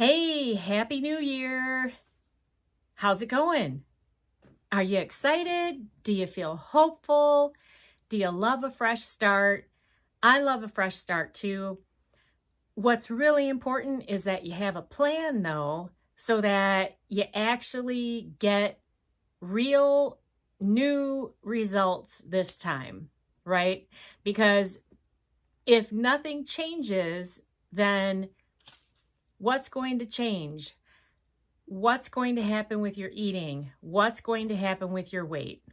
Hey, Happy New Year. How's it going? Are you excited? Do you feel hopeful? Do you love a fresh start? I love a fresh start too. What's really important is that you have a plan though, so that you actually get real new results this time, right? Because if nothing changes, then what's going to change? What's going to happen with your eating? What's going to happen with your weight?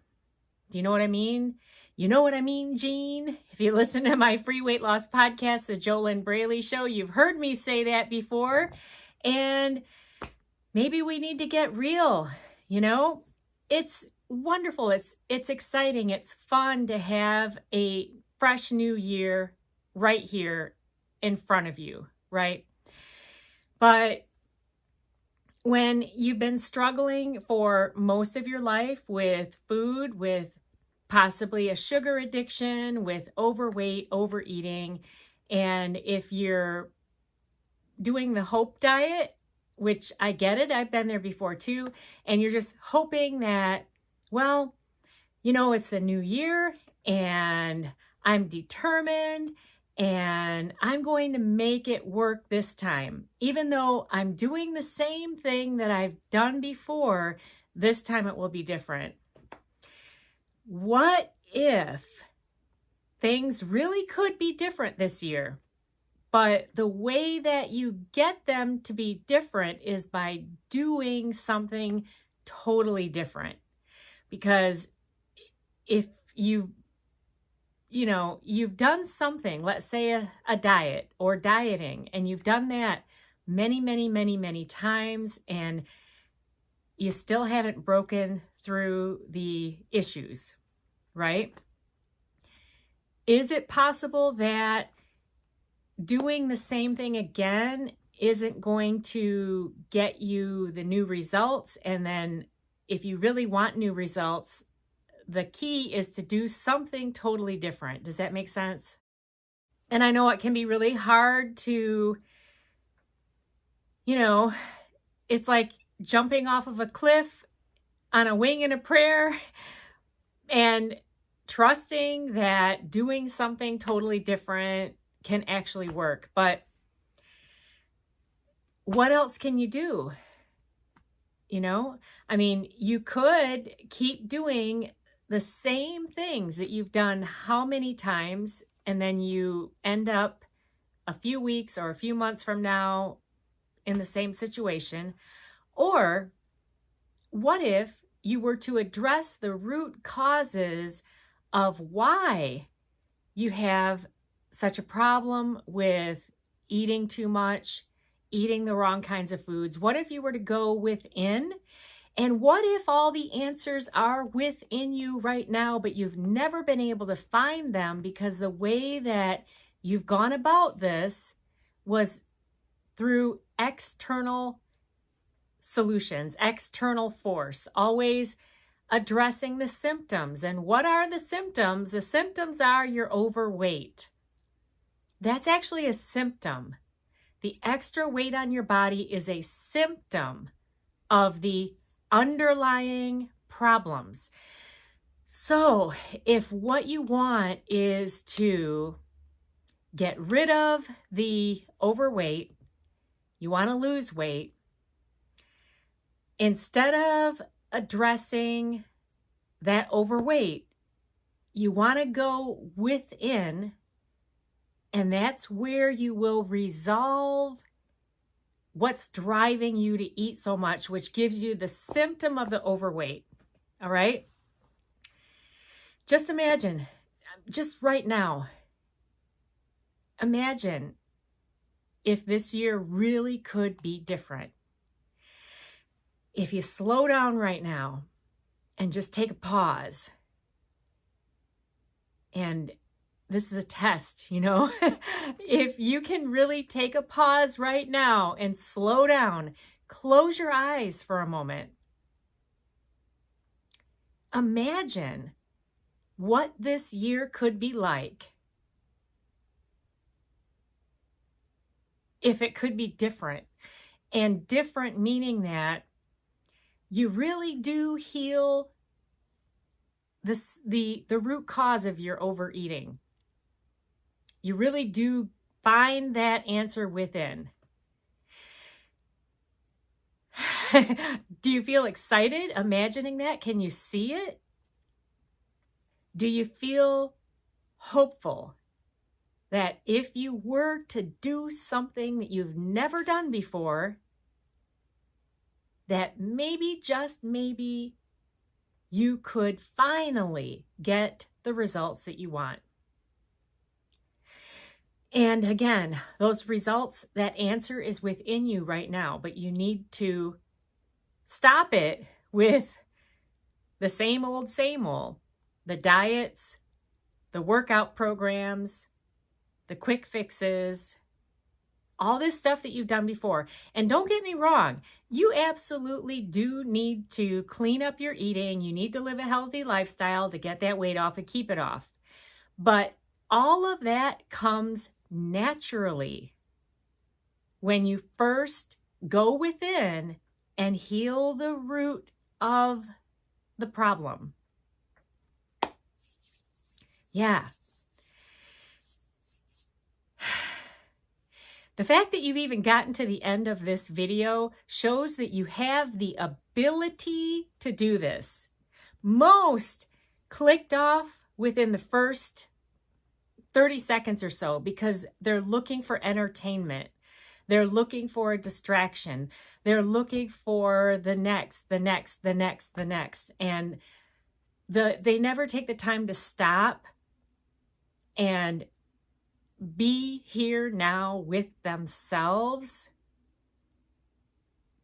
Do you know what I mean? You know what I mean, Jean? If you listen to my free weight loss podcast, the JoLynn Braley Show, you've heard me say that before. And maybe we need to get real, you know? It's wonderful. It's exciting. It's fun to have a fresh new year right here in front of you, right? But when you've been struggling for most of your life with food, with possibly a sugar addiction, with overweight, overeating, and if you're doing the hope diet, which I get it, I've been there before too, and you're just hoping that, well, it's the new year and I'm determined and I'm going to make it work this time. Even though I'm doing the same thing that I've done before, this time it will be different. What if things really could be different this year? But the way that you get them to be different is by doing something totally different. Because if you've done something, let's say a diet or dieting, and you've done that many, many, many, many times, and you still haven't broken through the issues, right? Is it possible that doing the same thing again isn't going to get you the new results? And then if you really want new results, the key is to do something totally different. Does that make sense? And I know it can be really hard to, it's like jumping off of a cliff on a wing and a prayer and trusting that doing something totally different can actually work. But what else can you do? You could keep doing the same things that you've done how many times, and then you end up a few weeks or a few months from now in the same situation. Or what if you were to address the root causes of why you have such a problem with eating too much, eating the wrong kinds of foods? What if you were to go within? And what if all the answers are within you right now, but you've never been able to find them because the way that you've gone about this was through external solutions, external force, always addressing the symptoms. And what are the symptoms? The symptoms are you're overweight. That's actually a symptom. The extra weight on your body is a symptom of the underlying problems. So if what you want is to get rid of the overweight, you want to lose weight, instead of addressing that overweight, you want to go within, and that's where you will resolve what's driving you to eat so much, which gives you the symptom of the overweight. All right? Just imagine, just right now, imagine if this year really could be different. If you slow down right now and just take a pause, and this is a test, if you can really take a pause right now and slow down, close your eyes for a moment. Imagine what this year could be like if it could be different. And different meaning that you really do heal the root cause of your overeating. You really do find that answer within. Do you feel excited imagining that? Can you see it? Do you feel hopeful that if you were to do something that you've never done before, that maybe, just maybe, you could finally get the results that you want? And again, those results, that answer is within you right now, but you need to stop it with the same old, the diets, the workout programs, the quick fixes, all this stuff that you've done before. And don't get me wrong, you absolutely do need to clean up your eating. You need to live a healthy lifestyle to get that weight off and keep it off. But all of that comes naturally when you first go within and heal the root of the problem. Yeah. The fact that you've even gotten to the end of this video shows that you have the ability to do this. Most clicked off within the first 30 seconds or so because they're looking for entertainment. They're looking for a distraction. They're looking for the next. And they never take the time to stop and be here now with themselves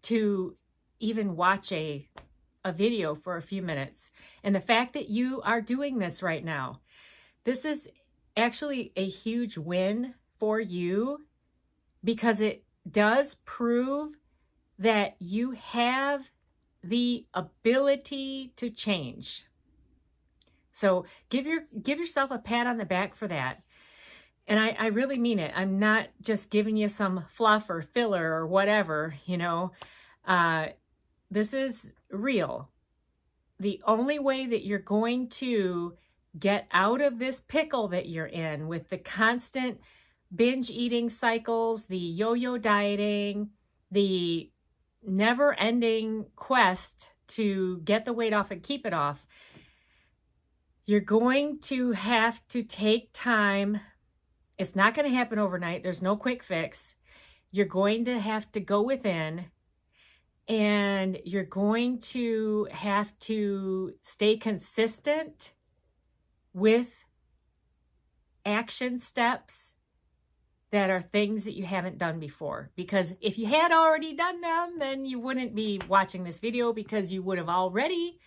to even watch a video for a few minutes. And the fact that you are doing this right now, this is actually a huge win for you because it does prove that you have the ability to change. So give yourself a pat on the back for that. And I really mean it. I'm not just giving you some fluff or filler or whatever, this is real. The only way that you're going to get out of this pickle that you're in with the constant binge eating cycles, the yo-yo dieting, the never-ending quest to get the weight off and keep it off, you're going to have to take time. It's not going to happen overnight. There's no quick fix. You're going to have to go within, and you're going to have to stay consistent with action steps that are things that you haven't done before. Because if you had already done them, then you wouldn't be watching this video because you would have already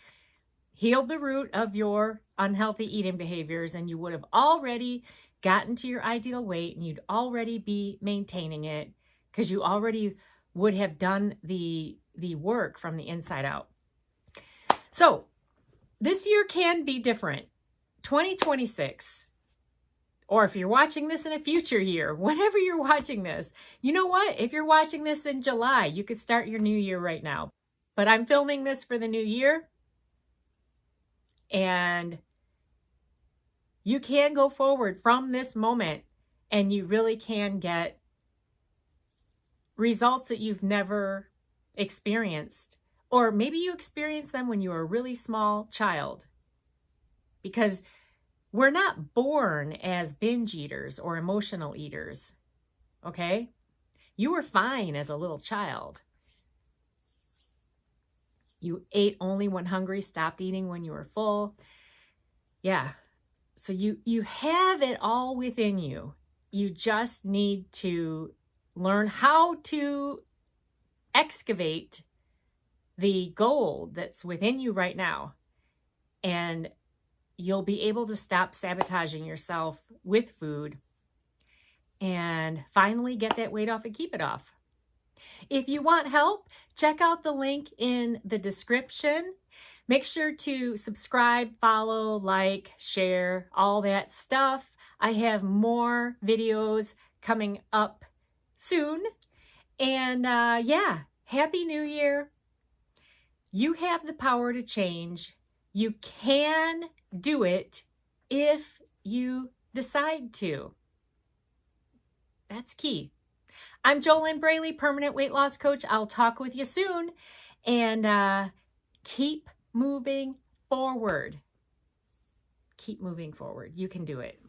healed the root of your unhealthy eating behaviors, and you would have already gotten to your ideal weight, and you'd already be maintaining it because you already would have done the work from the inside out. So this year can be different. 2026, or if you're watching this in a future year, whenever you're watching this, you know what? If you're watching this in July, you could start your new year right now. But I'm filming this for the new year, and you can go forward from this moment, and you really can get results that you've never experienced. Or maybe you experienced them when you were a really small child. Because we're not born as binge eaters or emotional eaters, okay? You were fine as a little child. You ate only when hungry, stopped eating when you were full. Yeah. So you have it all within you. You just need to learn how to excavate the gold that's within you right now. And you'll be able to stop sabotaging yourself with food and finally get that weight off and keep it off. If you want help, check out the link in the description. Make sure to subscribe, follow, like, share, all that stuff. I have more videos coming up soon. And yeah, Happy New Year. You have the power to change. You can do it if you decide to. That's key. I'm JoLynn Braley, permanent weight loss coach. I'll talk with you soon. And keep moving forward. Keep moving forward. You can do it.